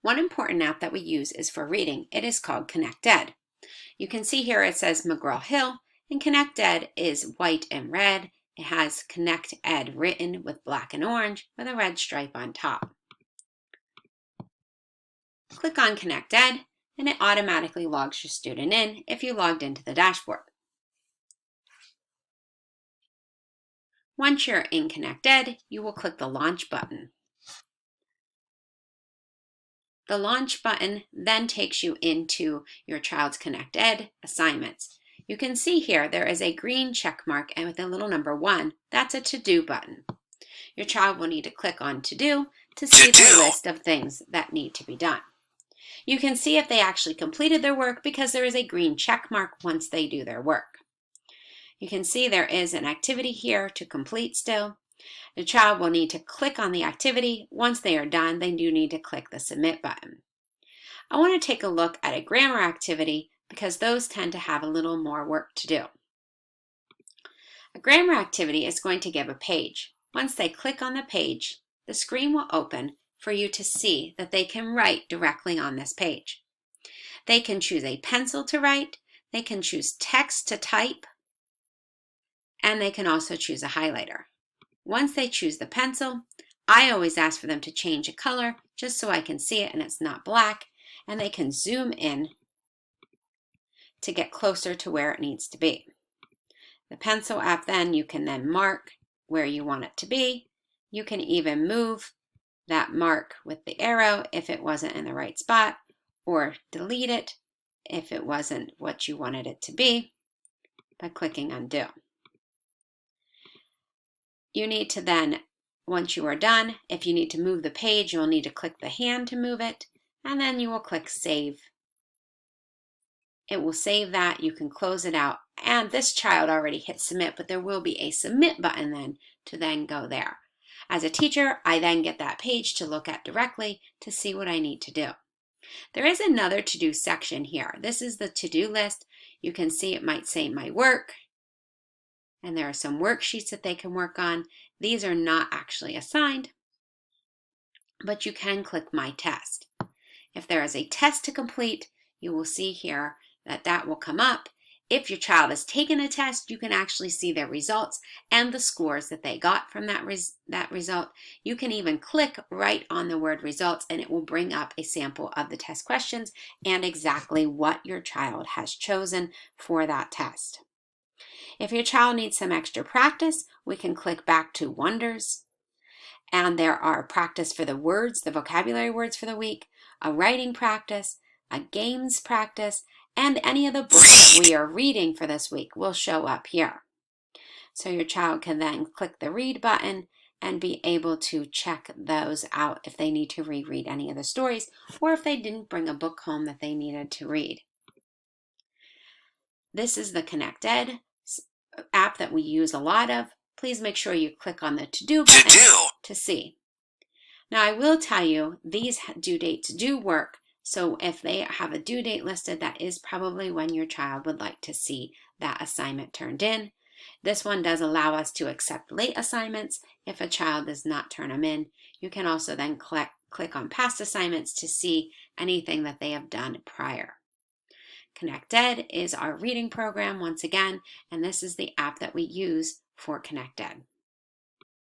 One important app that we use is for reading. It is called ConnectED. You can see here it says McGraw-Hill, and ConnectED is white and red. It has ConnectED written with black and orange with a red stripe on top. Click on ConnectED, and it automatically logs your student in if you logged into the dashboard. Once you're in ConnectED, you will click the Launch button. The Launch button then takes you into your child's ConnectED assignments. You can see here there is a green check mark and with a little number 1. That's a To-Do button. Your child will need to click on To-Do to see the list of things that need to be done. You can see if they actually completed their work because there is a green check mark once they do their work. You can see there is an activity here to complete still. The child will need to click on the activity. Once they are done, they do need to click the Submit button. I want to take a look at a grammar activity because those tend to have a little more work to do. A grammar activity is going to give a page. Once they click on the page, the screen will open for you to see that they can write directly on this page. They can choose a pencil to write, they can choose text to type, and they can also choose a highlighter. Once they choose the pencil, I always ask for them to change a color just so I can see it and it's not black, and they can zoom in to get closer to where it needs to be. The pencil app then, you can then mark where you want it to be. You can even move that mark with the arrow if it wasn't in the right spot, or delete it if it wasn't what you wanted it to be by clicking Undo. You need to then, once you are done, if you need to move the page, you'll need to click the hand to move it, and then you will click Save. It will save that. You can close it out. And this child already hit Submit, but there will be a Submit button then to then go there. As a teacher, I then get that page to look at directly to see what I need to do. There is another to-do section here. This is the to-do list. You can see it might say My Work, and there are some worksheets that they can work on. These are not actually assigned, but you can click My Test. If there is a test to complete, you will see here that will come up. If your child has taken a test, you can actually see their results and the scores that they got from that result. You can even click right on the word results and it will bring up a sample of the test questions and exactly what your child has chosen for that test. If your child needs some extra practice, we can click back to Wonders. And there are practice for the words, the vocabulary words for the week, a writing practice, a games practice, and any of the books that we are reading for this week will show up here. So your child can then click the Read button and be able to check those out if they need to reread any of the stories or if they didn't bring a book home that they needed to read. This is the ConnectED app that we use a lot of. Please make sure you click on the To-Do button to see. Now I will tell you these due dates do work. So if they have a due date listed, that is probably when your child would like to see that assignment turned in. This one does allow us to accept late assignments if a child does not turn them in. You can also then click on past assignments to see anything that they have done prior. ConnectED is our reading program once again, and this is the app that we use for ConnectED.